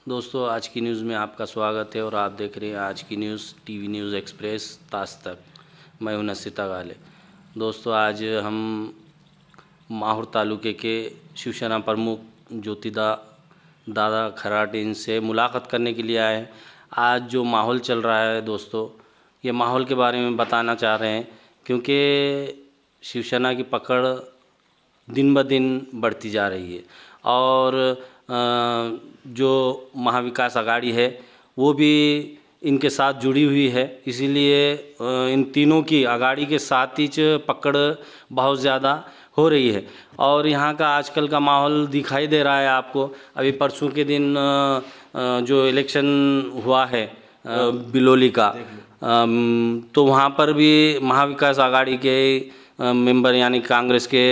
दोस्तों, आज की न्यूज़ में आपका स्वागत है और आप देख रहे हैं आज की न्यूज़ टीवी न्यूज़ एक्सप्रेस ताज तक। मैं हूं नसीता गाले। दोस्तों, आज हम माहुर तालुके के शिवसेना प्रमुख ज्योतिदा दादा खराटे इनसे मुलाकात करने के लिए आए हैं। आज जो माहौल चल रहा है दोस्तों, ये माहौल के बारे में बताना चाह रहे हैं, क्योंकि शिवसेना की पकड़ दिन ब दिन बढ़ती जा रही है और जो महाविकास आघाड़ी है वो भी इनके साथ जुड़ी हुई है। इसीलिए इन तीनों की आघाड़ी के साथ ही पकड़ बहुत ज़्यादा हो रही है और यहाँ का आजकल का माहौल दिखाई दे रहा है आपको। अभी परसों के दिन जो इलेक्शन हुआ है बिलोली का, तो वहाँ पर भी महाविकास आघाड़ी के मेंबर यानी कांग्रेस के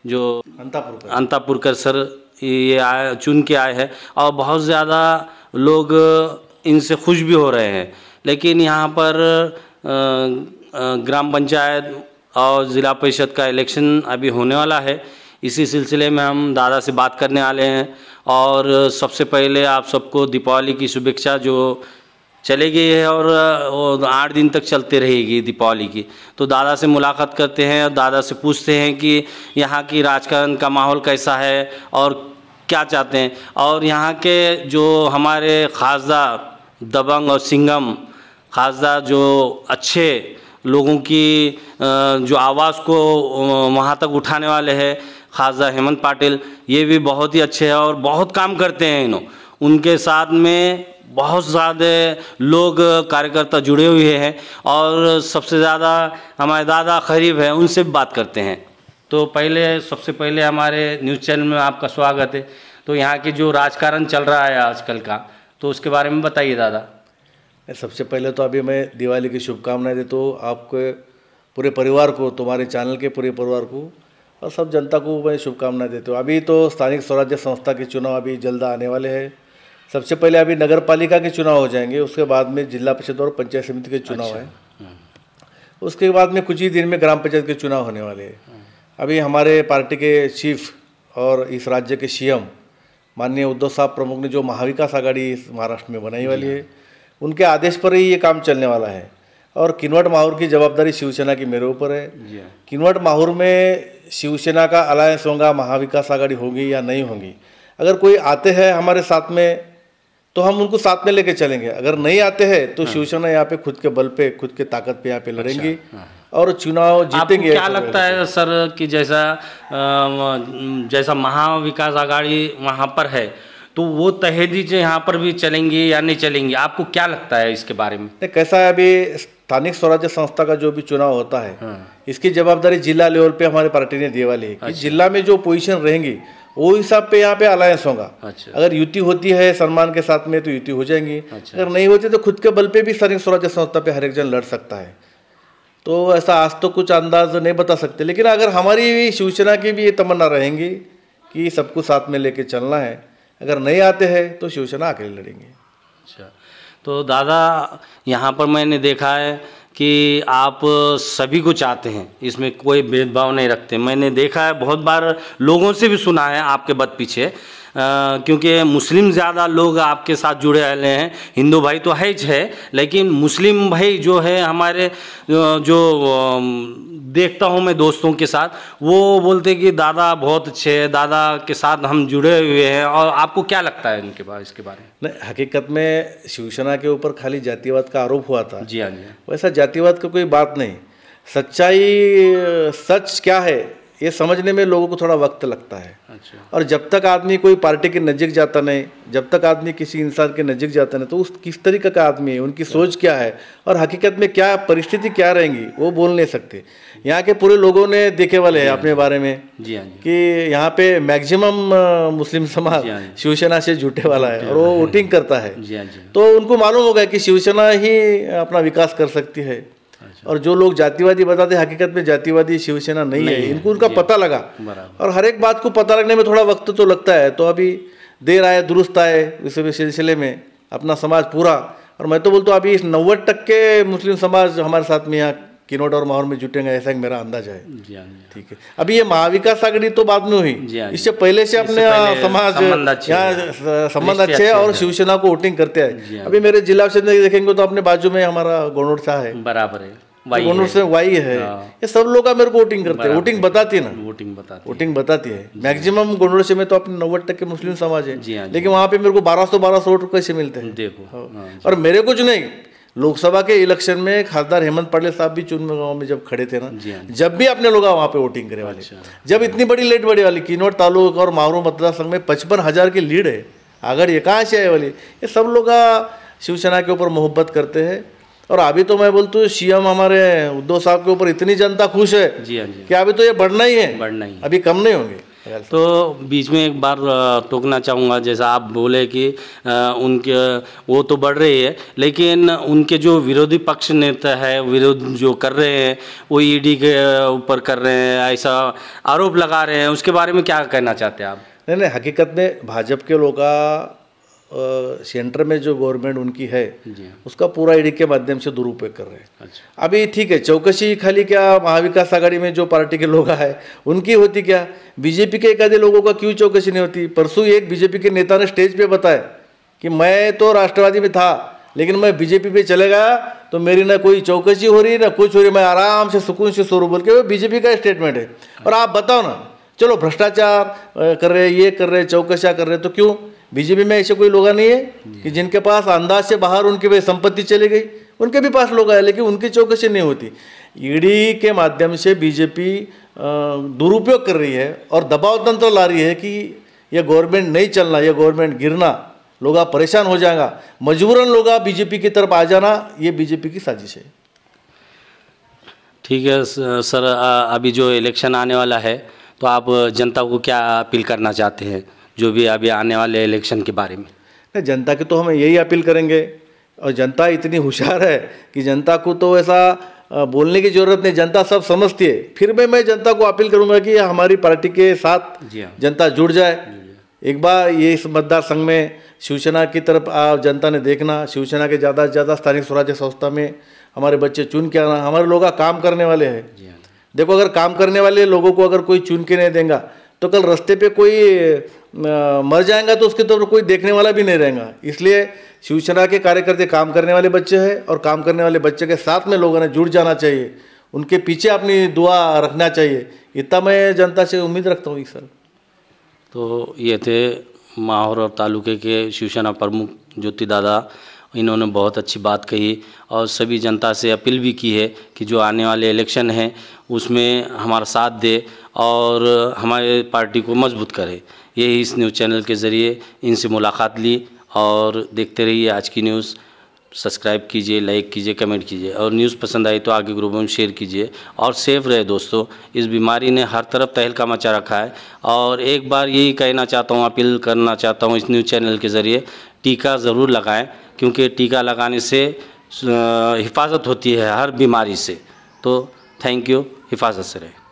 जो अंतापुरकर सर ये चुन के आए हैं और बहुत ज़्यादा लोग इनसे खुश भी हो रहे हैं। लेकिन यहाँ पर ग्राम पंचायत और ज़िला परिषद का इलेक्शन अभी होने वाला है। इसी सिलसिले में हम दादा से बात करने वाले हैं और सबसे पहले आप सबको दीपावली की शुभेच्छा जो चली गई है और 8 दिन तक चलती रहेगी दीपावली की। तो दादा से मुलाकात करते हैं और दादा से पूछते हैं कि यहाँ की राजकारण का माहौल कैसा है और क्या चाहते हैं। और यहाँ के जो हमारे खासदार दबंग और सिंघम खासदार जो अच्छे लोगों की जो आवाज़ को वहाँ तक उठाने वाले हैं, खासदार हेमंत पाटिल, ये भी बहुत ही अच्छे हैं और बहुत काम करते हैं। उनके साथ में बहुत ज़्यादा लोग कार्यकर्ता जुड़े हुए हैं और सबसे ज़्यादा हमारे दादा करीब हैं, उनसे भी बात करते हैं। तो सबसे पहले हमारे न्यूज़ चैनल में आपका स्वागत है। तो यहाँ की जो राजकारण चल रहा है आजकल का, तो उसके बारे में बताइए दादा। सबसे पहले तो अभी मैं दिवाली की शुभकामनाएं देता हूँ आपके पूरे परिवार को, तुम्हारे चैनल के पूरे परिवार को और सब जनता को मैं शुभकामनाएं देता हूँ। अभी तो स्थानिक स्वराज्य संस्था के चुनाव अभी जल्द आने वाले हैं। सबसे पहले अभी नगर पालिका के चुनाव हो जाएंगे, उसके बाद में जिला परिषद और पंचायत समिति के चुनाव हैं। उसके बाद में कुछ ही दिन में ग्राम पंचायत के चुनाव होने वाले हैं। अभी हमारे पार्टी के चीफ और इस राज्य के सीएम माननीय उद्धव साहब प्रमुख ने जो महाविकास आघाड़ी महाराष्ट्र में बनाई वाली है, उनके आदेश पर ही ये काम चलने वाला है। और किनवट माहौर की जवाबदारी शिवसेना की मेरे ऊपर है। किनवट माहौर में शिवसेना का अलायंस होगा, महाविकास आघाड़ी होगी या नहीं होगी। अगर कोई आते हैं हमारे साथ में तो हम उनको साथ में लेके चलेंगे, अगर नहीं आते हैं तो शिवसेना यहाँ पे खुद के बल पे, खुद के ताकत पे यहाँ पे लड़ेंगे और चुनाव जीतेंगे। क्या लगता है सर कि जैसा महाविकास आघाड़ी वहाँ पर है, तो वो तहरीर यहाँ पर भी चलेंगी या नहीं चलेंगी? आपको क्या लगता है इसके बारे में? कैसा है, अभी स्थानिक स्वराज्य संस्था का जो भी चुनाव होता है, इसकी जवाबदारी जिला लेवल पे हमारे पार्टी ने दी वाली है कि जिला में जो पोजीशन रहेंगी वो हिसाब पे यहाँ पे अलायंस होगा। अगर युति होती है सम्मान के साथ में तो युति हो जाएंगी। अगर नहीं होती तो खुद के बल पे भी स्थानिक स्वराज्य संस्था पे हर एक जन लड़ सकता है। तो ऐसा आज तो कुछ अंदाज नहीं बता सकते, लेकिन अगर हमारी शिवसेना की भी ये तमन्ना रहेंगी कि सबको साथ में लेके चलना है, अगर नहीं आते हैं तो शिवसेना अकेले लड़ेंगे। अच्छा, तो दादा यहाँ पर मैंने देखा है कि आप सभी को चाहते हैं, इसमें कोई भेदभाव नहीं रखते। मैंने देखा है, बहुत बार लोगों से भी सुना है आपके बद पीछे, क्योंकि मुस्लिम ज़्यादा लोग आपके साथ जुड़े रहे हैं। हिंदू भाई तो है ही है, लेकिन मुस्लिम भाई जो है हमारे जो देखता हूँ मैं दोस्तों के साथ, वो बोलते हैं कि दादा बहुत अच्छे हैं, दादा के साथ हम जुड़े हुए हैं। और आपको क्या लगता है इनके बारे इसके बारे में? नहीं, हकीकत में शिवसेना के ऊपर खाली जातिवाद का आरोप हुआ था। जी हाँ जी। वैसा जातिवाद का कोई बात नहीं। सच क्या है ये समझने में लोगों को थोड़ा वक्त लगता है। अच्छा। और जब तक आदमी कोई पार्टी के नज़दीक जाता नहीं, जब तक आदमी किसी इंसान के नज़दीक जाता नहीं, तो उस किस तरीके का आदमी है, उनकी सोच क्या है और हकीकत में क्या परिस्थिति क्या रहेंगी वो बोल नहीं सकते। यहाँ के पूरे लोगों ने देखे वाले हैं अपने बारे में कि यहाँ पे मैक्सिमम मुस्लिम समाज शिवसेना से जुटे वाला है और वो वोटिंग करता है। तो उनको मालूम होगा कि शिवसेना ही अपना विकास कर सकती है। और जो लोग जातिवादी बताते हैं, हकीकत में जातिवादी शिवसेना नहीं है। इनको उनका पता लगा और हर एक बात को पता लगने में थोड़ा वक्त तो लगता है। तो अभी देर आए दुरुस्त आए इस सिलसिले में अपना समाज पूरा, और मैं तो बोलता हूँ अभी 90% मुस्लिम समाज हमारे साथ में यहाँ किनवट और माहौर में जुटेंगे, ऐसा एक मेरा अंदाजा है। जी हाँ, ठीक है। अभी ये महाविकास आघाड़ी तो बाद में हुई, इससे पहले से अपने समाज यहाँ संबंध अच्छे हैं और शिवसेना को वोटिंग करते हैं। अभी मेरे जिला परिषद में देखेंगे तो अपने बाजू में हमारा गोनोर शाह है, बराबर है, गोनोर से वाई है, ये सब लोग मेरे को वोटिंग करते हैं। वोटिंग बताती है ना, वोटिंग बताती है। मैक्सिमम गोनोर से में तो अपने 90% मुस्लिम समाज है, लेकिन वहाँ पे मेरे को 1200 वोट कैसे मिलते हैं देखो। और मेरे कुछ नहीं, लोकसभा के इलेक्शन में खासदार हेमंत पटेल साहब भी चुनाव में जब खड़े थे ना, जब भी अपने लोग वहाँ पे वोटिंग करे वाले, जब इतनी बड़ी लीड बड़ी वाली किनवट तालुका और माहौर मतदार संघ में 55,000 की लीड है, अगर ये कहाँ से आए वाली, ये सब लोग शिवसेना के ऊपर मोहब्बत करते हैं। और अभी तो मैं बोलता हूँ सीएम हमारे उद्धव साहब के ऊपर इतनी जनता खुश है कि अभी तो ये बढ़ना ही है, अभी कम नहीं होंगे। तो बीच में एक बार टोकना चाहूँगा, जैसा आप बोले कि उनके वो तो बढ़ रही है, लेकिन उनके जो विरोधी पक्ष नेता है, विरोध जो कर रहे हैं वो ईडी के ऊपर कर रहे हैं, ऐसा आरोप लगा रहे हैं, उसके बारे में क्या कहना चाहते हैं आप? नहीं, हकीकत में भाजपा के लोग सेंटर में जो गवर्नमेंट उनकी है उसका पूरा ईडी के माध्यम से दुरुपयोग कर रहे हैं। अच्छा। अभी ठीक है, चौकसी खाली क्या महाविकास आघाड़ी में जो पार्टी के लोग हैं उनकी होती, क्या बीजेपी के एक आधे लोगों का क्यों चौकसी नहीं होती? परसों एक बीजेपी के नेता ने स्टेज पे बताया कि मैं तो राष्ट्रवादी में था, लेकिन मैं बीजेपी पे चले गया तो मेरी ना कोई चौकसी हो रही ना कुछ हो रही, मैं आराम से सुकून से सो बोल के, वो बीजेपी का स्टेटमेंट है। और आप बताओ ना, चलो भ्रष्टाचार कर रहे, ये कर रहे, चौकसियाँ कर रहे, तो क्यों बीजेपी में ऐसे कोई लोग नहीं है कि जिनके पास अंदाज से बाहर उनकी संपत्ति चली गई? उनके भी पास लोग आए, लेकिन उनकी चौकसी नहीं होती। ईडी के माध्यम से बीजेपी दुरुपयोग कर रही है और दबाव तंत्र ला रही है कि यह गवर्नमेंट नहीं चलना, यह गवर्नमेंट गिरना, लोग परेशान हो जाएगा, मजबूरन लोग बीजेपी की तरफ आ जाना, ये बीजेपी की साजिश है। ठीक है सर, अभी जो इलेक्शन आने वाला है तो आप जनता को क्या अपील करना चाहते हैं, जो भी अभी आने वाले इलेक्शन के बारे में? जनता की तो हम यही अपील करेंगे, और जनता इतनी होशियार है कि जनता को तो ऐसा बोलने की ज़रूरत नहीं, जनता सब समझती है। फिर भी मैं जनता को अपील करूंगा कि हमारी पार्टी के साथ जनता जुड़ जाए। एक बार ये इस मतदार संघ में शिवसेना की तरफ जनता ने देखना, शिवसेना के ज़्यादा से ज़्यादा स्थानीय स्वराज्य संस्था में हमारे बच्चे चुन के आना। हमारे लोग काम करने वाले हैं, देखो अगर काम करने वाले लोगों को अगर कोई चुन के नहीं देगा तो कल रास्ते पे कोई मर जाएगा तो उसके तो कोई देखने वाला भी नहीं रहेगा। इसलिए शिवसेना के कार्यकर्ता काम करने वाले बच्चे हैं, और काम करने वाले बच्चे के साथ में लोगों ने जुड़ जाना चाहिए, उनके पीछे अपनी दुआ रखना चाहिए। इतना मैं जनता से उम्मीद रखता हूँ सर। तो ये थे माहौर और तालुके के शिवसेना प्रमुख ज्योति दादा, इन्होंने बहुत अच्छी बात कही और सभी जनता से अपील भी की है कि जो आने वाले इलेक्शन हैं उसमें हमारा साथ दे और हमारे पार्टी को मजबूत करे। यही इस न्यूज़ चैनल के ज़रिए इनसे मुलाकात ली, और देखते रहिए आज की न्यूज़। सब्सक्राइब कीजिए, लाइक कीजिए, कमेंट कीजिए, और न्यूज़ पसंद आई तो आगे ग्रुप में शेयर कीजिए, और सेफ रहे दोस्तों। इस बीमारी ने हर तरफ तहलका मचा रखा है, और एक बार यही कहना चाहता हूँ, अपील करना चाहता हूँ इस न्यूज़ चैनल के ज़रिए, टीका ज़रूर लगाएं, क्योंकि टीका लगाने से हिफाजत होती है हर बीमारी से। तो थैंक यू, हिफाजत से रहे।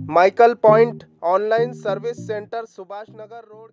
Michael point online service centre, Subhash Nagar road.